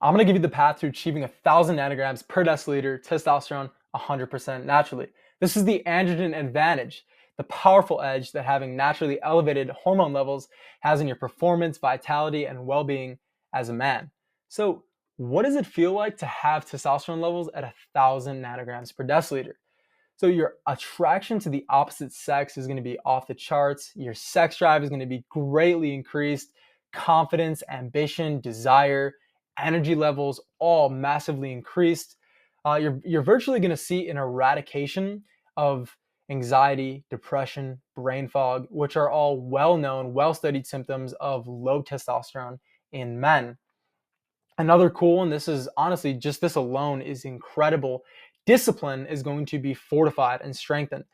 I'm going to give you the path to achieving 1,000 nanograms per deciliter testosterone 100% naturally. This is the androgen advantage, the powerful edge that having naturally elevated hormone levels has in your performance, vitality, and well being as a man. So, what does it feel like to have testosterone levels at 1,000 nanograms per deciliter? So your attraction to the opposite sex is going to be off the charts. Your sex drive is going to be greatly increased. Confidence, ambition, desire, energy levels all massively increased. You're virtually going to see an eradication of anxiety, depression, brain fog, which are all well-known, well-studied symptoms of low testosterone in men. Another cool one, this is honestly just this alone is incredible. Discipline is going to be fortified and strengthened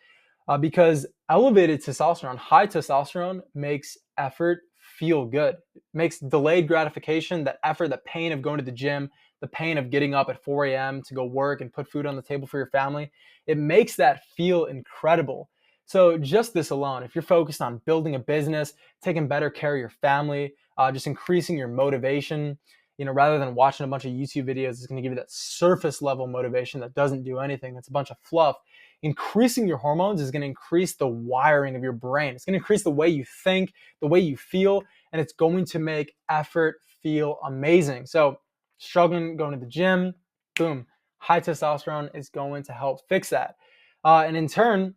because elevated testosterone, high testosterone, makes effort feel good. It makes delayed gratification, that effort, the pain of going to the gym, the pain of getting up at 4 a.m. to go work and put food on the table for your family, it makes that feel incredible. So, just this alone, if you're focused on building a business, taking better care of your family, just increasing your motivation, rather than watching a bunch of YouTube videos, it's going to give you that surface level motivation that doesn't do anything. It's a bunch of fluff. Increasing your hormones is going to increase the wiring of your brain. It's going to increase the way you think, the way you feel, and it's going to make effort feel amazing. So, struggling going to the gym, boom, high testosterone is going to help fix that. And in turn,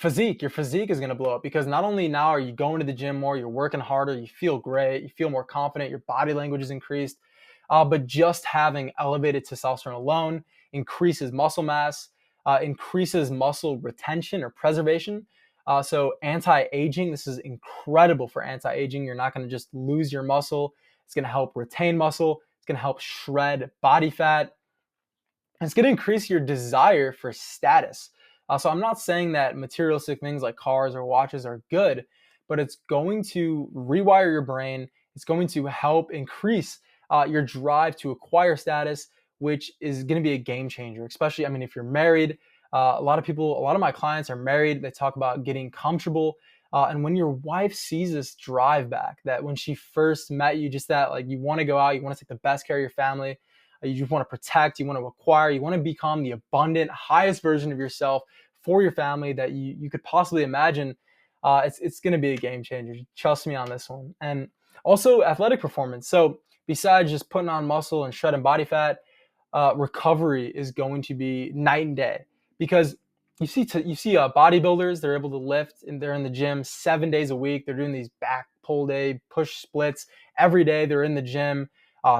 your physique is going to blow up because not only now are you going to the gym more, you're working harder, you feel great, you feel more confident, your body language is increased, but just having elevated testosterone alone increases muscle mass, increases muscle retention or preservation. So anti-aging, this is incredible for anti-aging. You're not going to just lose your muscle. It's going to help retain muscle. It's going to help shred body fat. It's going to increase your desire for status. So I'm not saying that materialistic things like cars or watches are good, but it's going to rewire your brain. It's going to help increase your drive to acquire status, which is going to be a game changer. Especially, I mean, if you're married, a lot of my clients are married. They talk about getting comfortable. And when your wife sees this drive back, that when she first met you, just that like you want to go out, you want to take the best care of your family, you just want to protect, you want to acquire, you want to become the abundant, highest version of yourself for your family that you could possibly imagine. It's going to be a game changer. Trust me on this one. And also athletic performance. So besides just putting on muscle and shredding body fat, recovery is going to be night and day because you see bodybuilders, they're able to lift and they're in the gym 7 days a week. They're doing these back pull day, push splits every day. They're in the gym.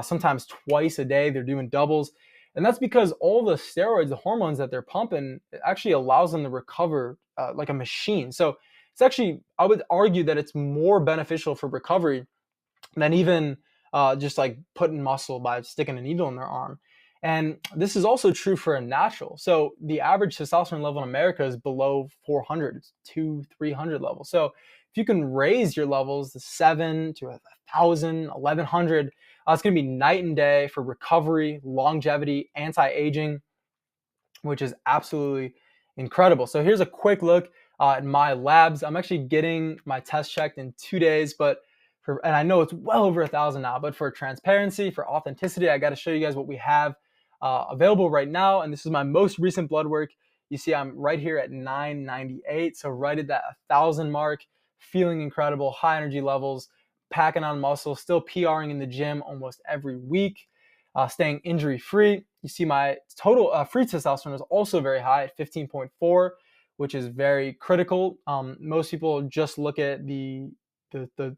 Sometimes twice a day, they're doing doubles. And that's because all the steroids, the hormones that they're pumping, it actually allows them to recover like a machine. So it's actually, I would argue that it's more beneficial for recovery than even just like putting muscle by sticking a needle in their arm. And this is also true for a natural. So the average testosterone level in America is below 400, it's 300 level. So if you can raise your levels to 7 to 1,000, 1,100, it's going to be night and day for recovery, longevity, anti-aging, which is absolutely incredible. So here's a quick look at my labs. I'm actually getting my test checked in 2 days, and I know it's well over 1,000 now, but for transparency, for authenticity, I got to show you guys what we have available right now. And this is my most recent blood work. You see, I'm right here at 998. So right at that 1,000 mark, feeling incredible, high energy levels, packing on muscle, still PRing in the gym almost every week, staying injury free. You see my total free testosterone is also very high at 15.4, which is very critical. Most people just look at the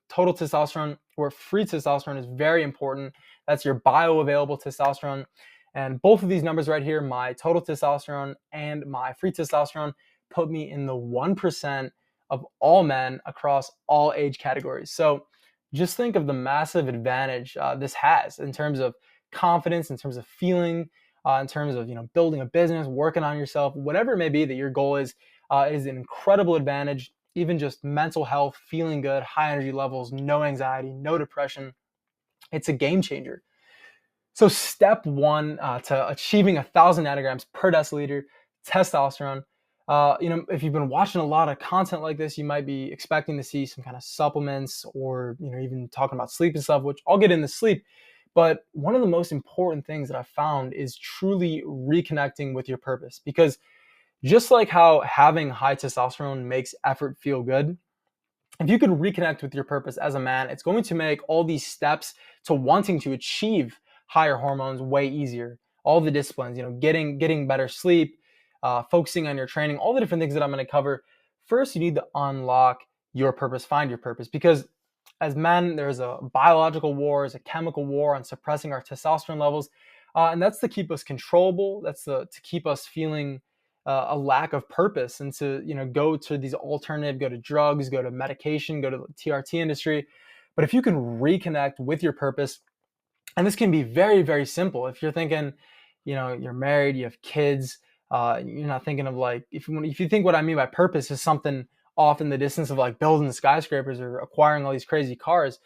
total testosterone, where free testosterone is very important. That's your bioavailable testosterone. And both of these numbers right here, my total testosterone and my free testosterone, put me in the 1% of all men across all age categories. So just think of the massive advantage this has in terms of confidence, in terms of feeling, in terms of building a business, working on yourself, whatever it may be that your goal is an incredible advantage. Even just mental health, feeling good, high energy levels, no anxiety, no depression. It's a game changer. So step one to achieving 1,000 nanograms per deciliter testosterone. If you've been watching a lot of content like this, you might be expecting to see some kind of supplements or even talking about sleep and stuff, which I'll get into sleep. But one of the most important things that I've found is truly reconnecting with your purpose. Because just like how having high testosterone makes effort feel good, if you can reconnect with your purpose as a man, it's going to make all these steps to wanting to achieve higher hormones way easier. All the disciplines, getting better sleep, focusing on your training, all the different things that I'm going to cover. First, you need to unlock your purpose, find your purpose, because as men, there's a biological war, there's a chemical war on suppressing our testosterone levels, and that's to keep us controllable. That's to keep us feeling a lack of purpose, and to go to these alternative, go to drugs, go to medication, go to the TRT industry. But if you can reconnect with your purpose, and this can be very, very simple. If you're thinking, you're married, you have kids, you're not thinking of like, if you think what I mean by purpose is something off in the distance of like building skyscrapers or acquiring all these crazy cars,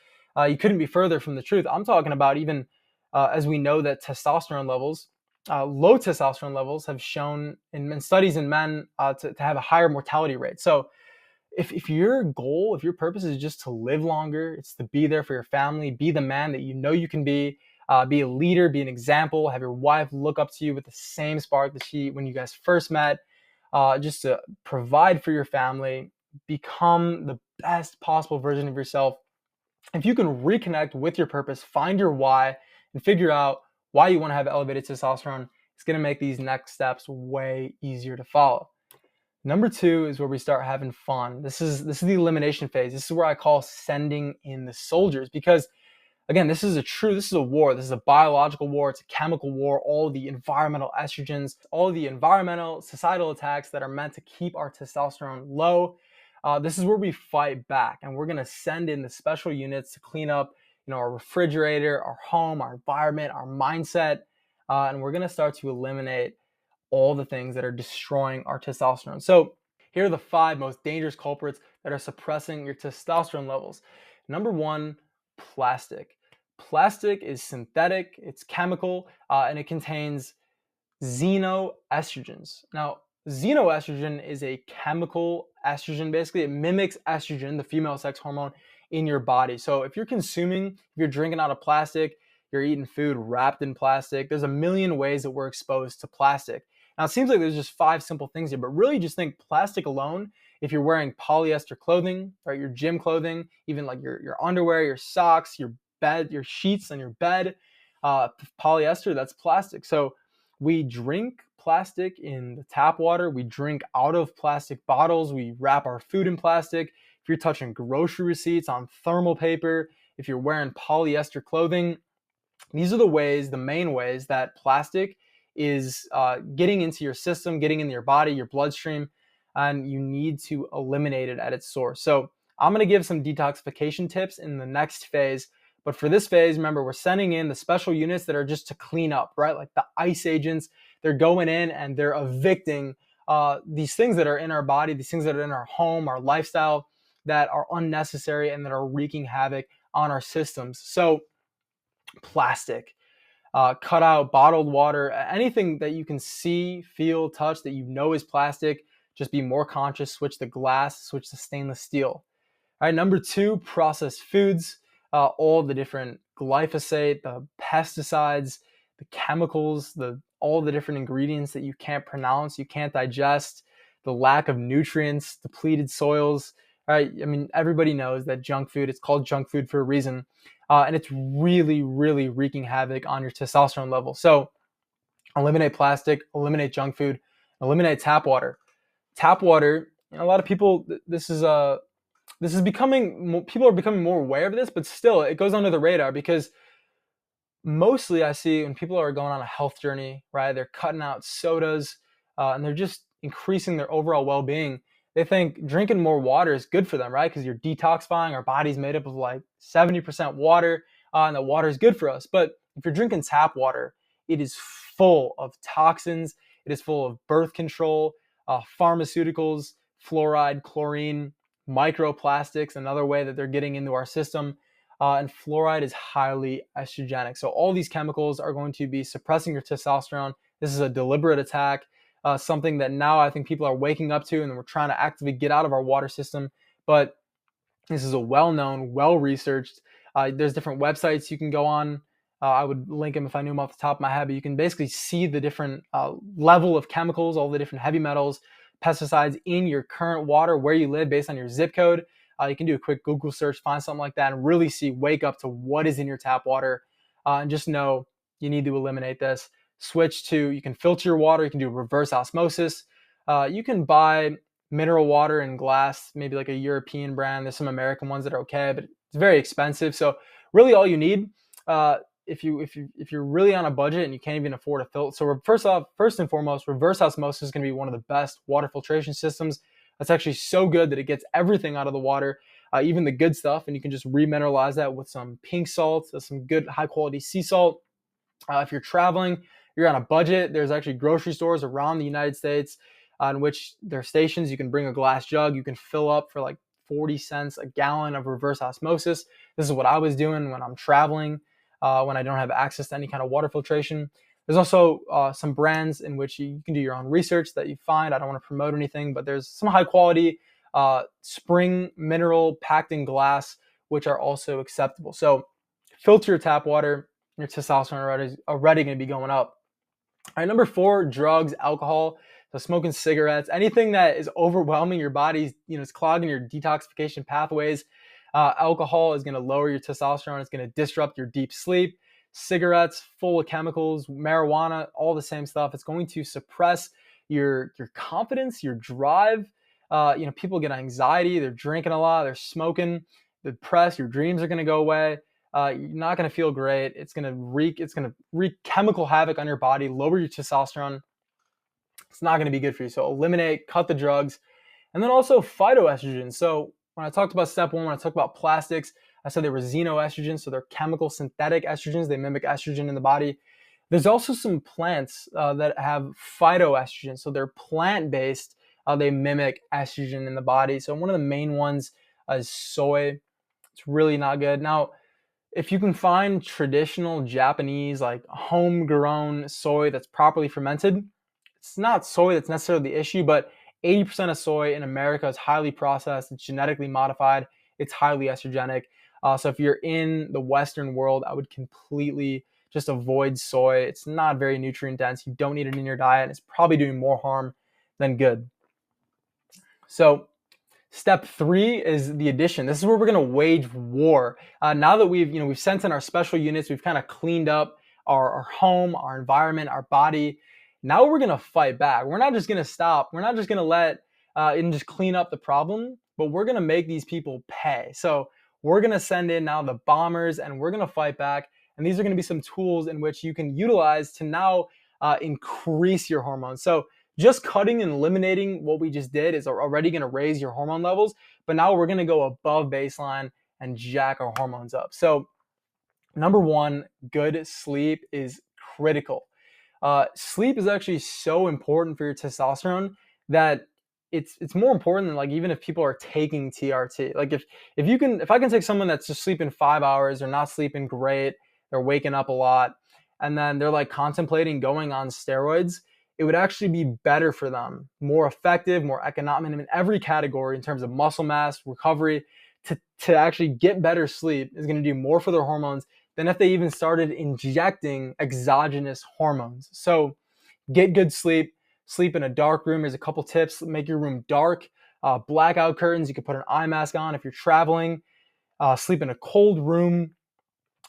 you couldn't be further from the truth. I'm talking about even as we know that testosterone levels, low testosterone levels have shown in studies in men to have a higher mortality rate. So if your goal, if your purpose is just to live longer, it's to be there for your family, be the man that you know you can be a leader, be an example, have your wife look up to you with the same spark that she, when you guys first met, just to provide for your family, become the best possible version of yourself. If you can reconnect with your purpose, find your why, and figure out why you want to have elevated testosterone, it's going to make these next steps way easier to follow. Number two is where we start having fun. This is the elimination phase. This is where I call sending in the soldiers, because again, this is a war. This is a biological war. It's a chemical war. All the environmental estrogens, all the environmental societal attacks that are meant to keep our testosterone low. This is where we fight back, and we're going to send in the special units to clean up, our refrigerator, our home, our environment, our mindset, and we're going to start to eliminate all the things that are destroying our testosterone. So here are the 5 most dangerous culprits that are suppressing your testosterone levels. Number 1, plastic. Plastic is synthetic, it's chemical, and it contains xenoestrogens. Now, xenoestrogen is a chemical estrogen. Basically, it mimics estrogen, the female sex hormone, in your body. So if if you're drinking out of plastic, you're eating food wrapped in plastic, there's a million ways that we're exposed to plastic. Now, it seems like there's just 5 simple things here, but really just think plastic alone. If you're wearing polyester clothing, right, your gym clothing, even like your underwear, your socks, your bed, your sheets on your bed, polyester, that's plastic. So we drink plastic in the tap water. We drink out of plastic bottles. We wrap our food in plastic. If you're touching grocery receipts on thermal paper, if you're wearing polyester clothing, these are the main ways that plastic is getting into your system, getting into your body, your bloodstream, and you need to eliminate it at its source. So I'm going to give some detoxification tips in the next phase. But for this phase, remember, we're sending in the special units that are just to clean up, right? Like the ICE agents, they're going in and they're evicting these things that are in our body, these things that are in our home, our lifestyle, that are unnecessary and that are wreaking havoc on our systems. So plastic, cut out bottled water, anything that you can see, feel, touch that you know is plastic. Just be more conscious, switch to glass, switch to stainless steel. All right, number 2, processed foods, all the different glyphosate, the pesticides, the chemicals, all the different ingredients that you can't pronounce, you can't digest, the lack of nutrients, depleted soils. Right? I mean, everybody knows that junk food, it's called junk food for a reason. And it's really, really wreaking havoc on your testosterone level. So eliminate plastic, eliminate junk food, eliminate tap water. Tap water, a lot of people, people are becoming more aware of this, but still it goes under the radar, because mostly I see when people are going on a health journey, right, they're cutting out sodas, and they're just increasing their overall well-being. They think drinking more water is good for them, right? Because you're detoxifying. Our body's made up of like 70% water, and the water is good for us. But if you're drinking tap water, it is full of toxins. It is full of birth control, pharmaceuticals, fluoride, chlorine, microplastics, another way that they're getting into our system. And fluoride is highly estrogenic. So all these chemicals are going to be suppressing your testosterone. This is a deliberate attack, something that now I think people are waking up to, and we're trying to actively get out of our water system. But this is a well-known, well-researched. There's different websites you can go on. I would link him if I knew him off the top of my head, but you can basically see the different level of chemicals, all the different heavy metals, pesticides in your current water, where you live based on your zip code. You can do a quick Google search, find something like that, and really wake up to what is in your tap water, and just know you need to eliminate this. Switch to, you can filter your water, you can do reverse osmosis. You can buy mineral water in glass, maybe like a European brand. There's some American ones that are okay, but it's very expensive. So really all you need, if you're really on a budget and you can't even afford a filter. So first and foremost, reverse osmosis is going to be one of the best water filtration systems. That's actually so good that it gets everything out of the water, even the good stuff, and you can just remineralize that with some pink salt, some good high quality sea salt. If you're traveling, you're on a budget, there's actually grocery stores around the United States on which there are stations. You can bring a glass jug, you can fill up for like 40 cents a gallon of reverse osmosis. This is what I was doing when I'm traveling, when I don't have access to any kind of water filtration. There's also some brands in which you can do your own research that you find. I don't want to promote anything, but there's some high quality spring mineral packed in glass, which are also acceptable. So filter your tap water. Your testosterone already going to be going up. All right, number 4, drugs, alcohol. So smoking cigarettes, anything that is overwhelming your body, it's clogging your detoxification pathways. Alcohol is going to lower your testosterone. It's going to disrupt your deep sleep. Cigarettes, full of chemicals, marijuana, all the same stuff. It's going to suppress your confidence, your drive. People get anxiety. They're drinking a lot. They're smoking. They're depressed. Your dreams are going to go away. You're not going to feel great. It's going to wreak chemical havoc on your body, lower your testosterone. It's not going to be good for you. So eliminate, cut the drugs, and then also phytoestrogens. So when I talked about step 1, when I talked about plastics, I said they were xenoestrogens. So they're chemical synthetic estrogens. They mimic estrogen in the body. There's also some plants that have phytoestrogens. So they're plant-based. They mimic estrogen in the body. So one of the main ones is soy. It's really not good. Now, if you can find traditional Japanese, like homegrown soy that's properly fermented, it's not soy that's necessarily the issue, but 80% of soy in America is highly processed, it's genetically modified, it's highly estrogenic. So if you're in the Western world, I would completely just avoid soy. It's not very nutrient dense. You don't need it in your diet. It's probably doing more harm than good. So step 3 is the addition. This is where we're going to wage war. Now that we've sent in our special units, we've kind of cleaned up our home, our environment, our body. Now we're going to fight back. We're not just going to stop. We're not just going to let and just clean up the problem, but we're going to make these people pay. So we're going to send in now the bombers, and we're going to fight back. And these are going to be some tools in which you can utilize to now increase your hormones. So just cutting and eliminating what we just did is already going to raise your hormone levels, but now we're going to go above baseline and jack our hormones up. So number 1, good sleep is critical. Sleep is actually so important for your testosterone that it's more important than, like, even if people are taking TRT. Like if I can take someone that's just sleeping 5 hours, they're not sleeping great, they're waking up a lot, and then they're like contemplating going on steroids, it would actually be better for them, more effective, more economic in every category in terms of muscle mass, recovery, to actually get better sleep is going to do more for their hormones than if they even started injecting exogenous hormones. So get good sleep. Sleep in a dark room. There's a couple tips. Make your room dark. Blackout curtains. You can put an eye mask on if you're traveling. Sleep in a cold room.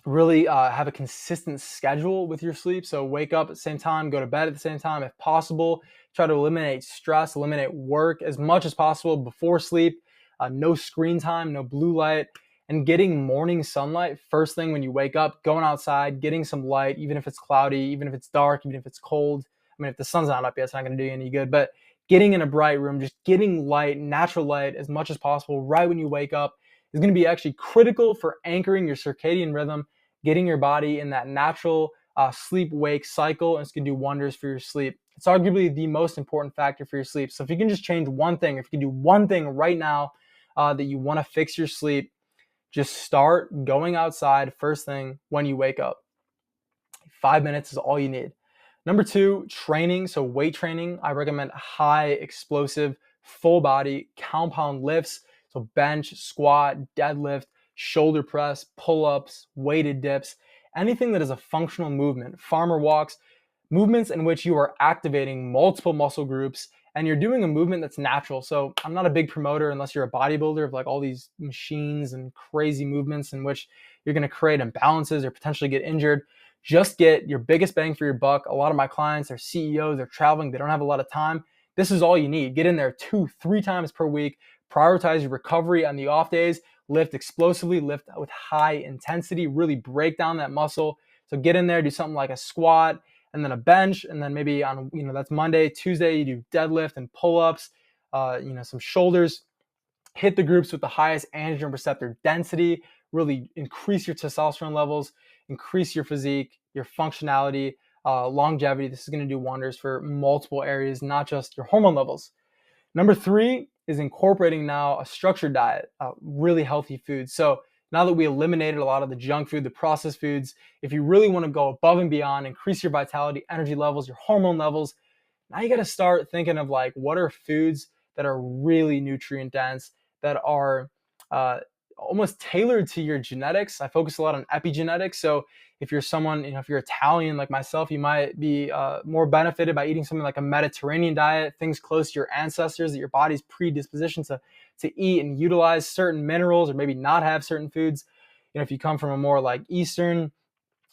Really have a consistent schedule with your sleep. So wake up at the same time, go to bed at the same time if possible. Try to eliminate stress, eliminate work as much as possible before sleep. No screen time, no blue light, and getting morning sunlight first thing when you wake up, going outside, getting some light, even if it's cloudy, even if it's dark, even if it's cold. I mean, if the sun's not up yet, it's not going to do you any good, but getting in a bright room, just getting light, natural light as much as possible right when you wake up is going to be actually critical for anchoring your circadian rhythm, getting your body in that natural sleep-wake cycle, and it's going to do wonders for your sleep. It's arguably the most important factor for your sleep. So if you can just change one thing, if you can do one thing right now that you want to fix your sleep, just start going outside first thing when you wake up. 5 minutes is all you need. Number 2, training. So weight training. I recommend high explosive, full body compound lifts. So bench, squat, deadlift, shoulder press, pull-ups, weighted dips. anything that is a functional movement, farmer walks, movements in which you are activating multiple muscle groups and you're doing a movement that's natural. So I'm not a big promoter unless you're a bodybuilder of like all these machines and crazy movements in which you're going to create imbalances or potentially get injured. Just get your biggest bang for your buck. A lot of my clients are CEOs, they're traveling, they don't have a lot of time. This is all you need. Get in there 2-3 times per week. Prioritize your recovery on the off days. Lift explosively, lift with high intensity, really break down that muscle. So get in there, do something like a squat and then a bench, and then maybe on, that's Monday, Tuesday, you do deadlift and pull-ups, some shoulders. Hit the groups with the highest androgen receptor density, really increase your testosterone levels, increase your physique, your functionality, longevity. This is going to do wonders for multiple areas, not just your hormone levels. Number 3 is incorporating now a structured diet, really healthy foods. So now that we eliminated a lot of the junk food, the processed foods, if you really want to go above and beyond, increase your vitality, energy levels, your hormone levels, now you got to start thinking of like, what are foods that are really nutrient dense, that are almost tailored to your genetics. I focus a lot on epigenetics. So if you're someone, if you're Italian like myself, you might be more benefited by eating something like a Mediterranean diet, things close to your ancestors that your body's predisposition to eat and utilize certain minerals or maybe not have certain foods. If you come from a more like Eastern,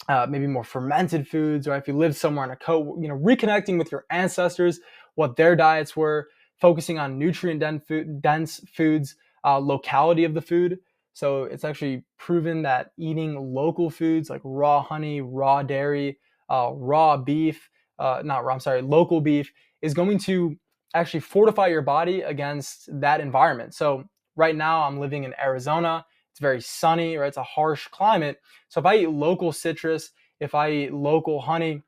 maybe more fermented foods, or if you lived somewhere in a reconnecting with your ancestors, what their diets were, focusing on nutrient dense foods, locality of the food. So it's actually proven that eating local foods like raw honey, raw dairy, raw beef, local beef is going to actually fortify your body against that environment. So right now I'm living in Arizona. It's very sunny, right? It's a harsh climate. So if I eat local citrus, if I eat local honey,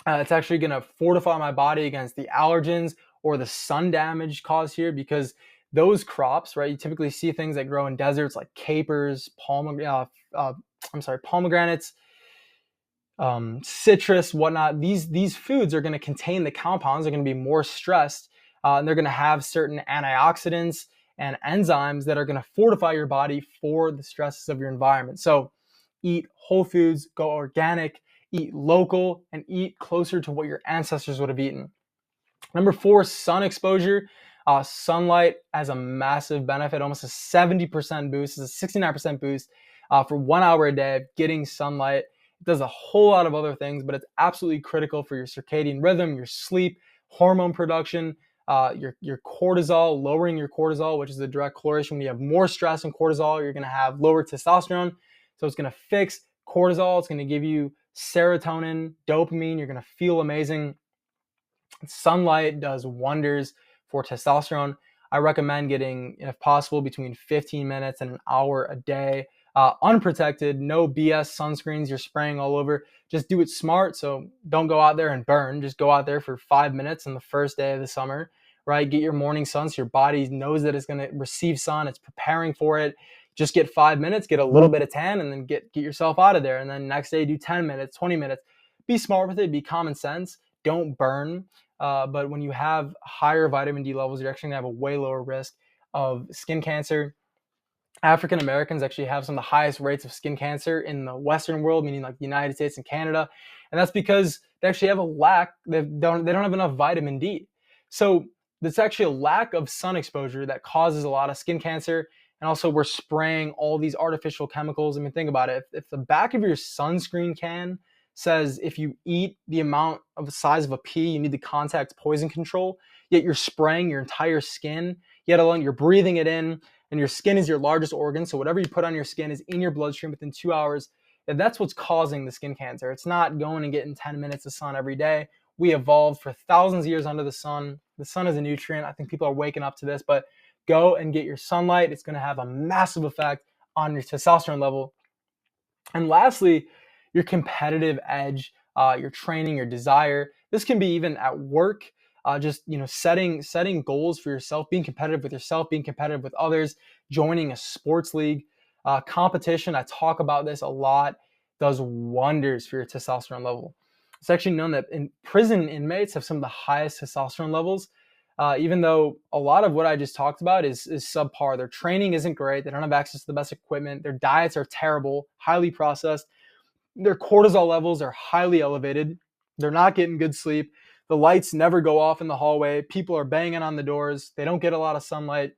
it's actually going to fortify my body against the allergens or the sun damage caused here, because those crops, right? You typically see things that grow in deserts like capers, pomegranates, citrus, whatnot. These foods are going to contain the compounds. They're going to be more stressed, and they're going to have certain antioxidants and enzymes that are going to fortify your body for the stresses of your environment. So eat whole foods, go organic, eat local, and eat closer to what your ancestors would have eaten. Number 4, sun exposure. Sunlight has a massive benefit, almost a 70% boost, it's a 69% boost for 1 hour a day of getting sunlight. It does a whole lot of other things, but it's absolutely critical for your circadian rhythm, your sleep, hormone production, your cortisol, lowering your cortisol, which is a direct correlation. When you have more stress and cortisol, you're going to have lower testosterone. So it's going to fix cortisol. It's going to give you serotonin, dopamine. You're going to feel amazing. Sunlight does wonders for testosterone. I recommend getting, if possible, between 15 minutes and an hour a day. Unprotected, no BS sunscreens you're spraying all over. Just do it smart. So don't go out there and burn. Just go out there for 5 minutes on the first day of the summer, right? Get your morning sun so your body knows that it's going to receive sun. It's preparing for it. Just get 5 minutes, get a little bit of tan, and then get yourself out of there. And then next day, do 10 minutes, 20 minutes. Be smart with it. Be common sense. Don't burn. But when you have higher vitamin D levels, you're actually going to have a way lower risk of skin cancer. African Americans actually have some of the highest rates of skin cancer in the Western world, meaning like the United States and Canada. And that's because they actually have a lack, they don't have enough vitamin D. So it's actually a lack of sun exposure that causes a lot of skin cancer. And also we're spraying all these artificial chemicals. I mean, think about it. If the back of your sunscreen can says if you eat the amount of the size of a pea, you need the contact poison control, yet you're spraying your entire skin, yet alone you're breathing it in, and your skin is your largest organ. So whatever you put on your skin is in your bloodstream within 2 hours. And that's what's causing the skin cancer. It's not going and getting 10 minutes of sun every day. We evolved for thousands of years under the sun. The sun is a nutrient. I think people are waking up to this, but go and get your sunlight. It's going to have a massive effect on your testosterone level. And lastly, your competitive edge, your training, your desire. This can be even at work. Just setting goals for yourself, being competitive with yourself, being competitive with others, joining a sports league. Competition, I talk about this a lot, does wonders for your testosterone level. It's actually known that prison inmates have some of the highest testosterone levels, even though a lot of what I just talked about is subpar. Their training isn't great. They don't have access to the best equipment. Their diets are terrible, highly processed. Their cortisol levels are highly elevated. They're not getting good sleep. The lights never go off in the hallway. People are banging on the doors. They don't get a lot of sunlight,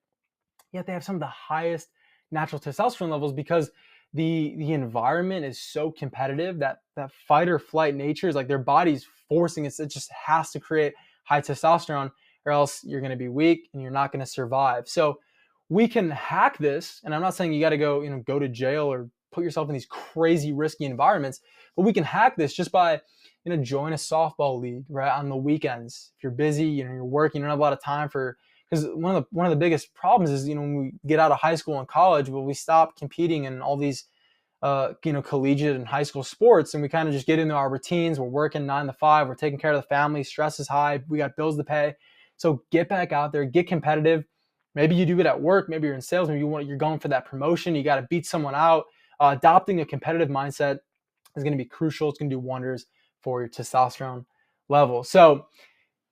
yet they have some of the highest natural testosterone levels because the environment is so competitive that that fight or flight nature is like their body's forcing it. It just has to create high testosterone, or else you're going to be weak and you're not going to survive. So we can hack this, and I'm not saying you got to go, go to jail or put yourself in these crazy risky environments, but we can hack this just by join a softball league right on the weekends. If you're busy, you're working, you don't have a lot of time for, because one of the biggest problems is when we get out of high school and college, well, we stop competing in all these collegiate and high school sports, and we kind of just get into our routines. We're working 9 to 5, we're taking care of the family, stress is high, we got bills to pay. So get back out there, get competitive. Maybe you do it at work, maybe you're in sales, maybe you're going for that promotion, you got to beat someone out. Adopting a competitive mindset is going to be crucial. It's going to do wonders for your testosterone level. So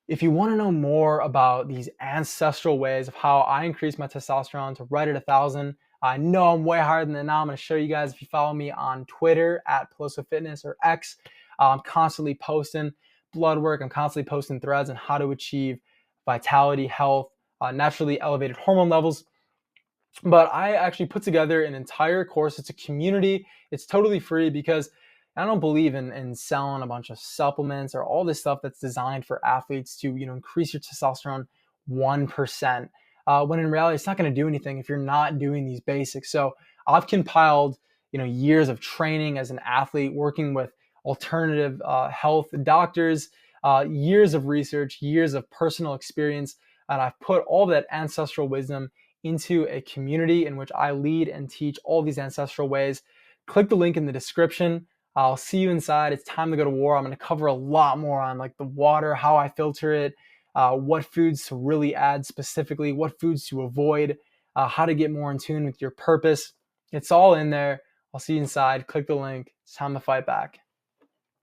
if you want to know more about these ancestral ways of how I increase my testosterone to right at 1,000, I know I'm way higher than that now. I'm going to show you guys. If you follow me on Twitter at Peloso Fitness or X, I'm constantly posting blood work. I'm constantly posting threads on how to achieve vitality, health, naturally elevated hormone levels. But I actually put together an entire course. It's a community. It's totally free because I don't believe in selling a bunch of supplements or all this stuff that's designed for athletes to increase your testosterone 1%. When in reality, it's not going to do anything if you're not doing these basics. So I've compiled years of training as an athlete, working with alternative health doctors, years of research, years of personal experience, and I've put all that ancestral wisdom into a community in which I lead and teach all these ancestral ways. Click the link in the description. I'll see you inside. It's time to go to war. I'm going to cover a lot more on like the water, how I filter it, what foods to really add specifically, what foods to avoid, how to get more in tune with your purpose. It's all in there. I'll see you inside. Click the link. It's time to fight back.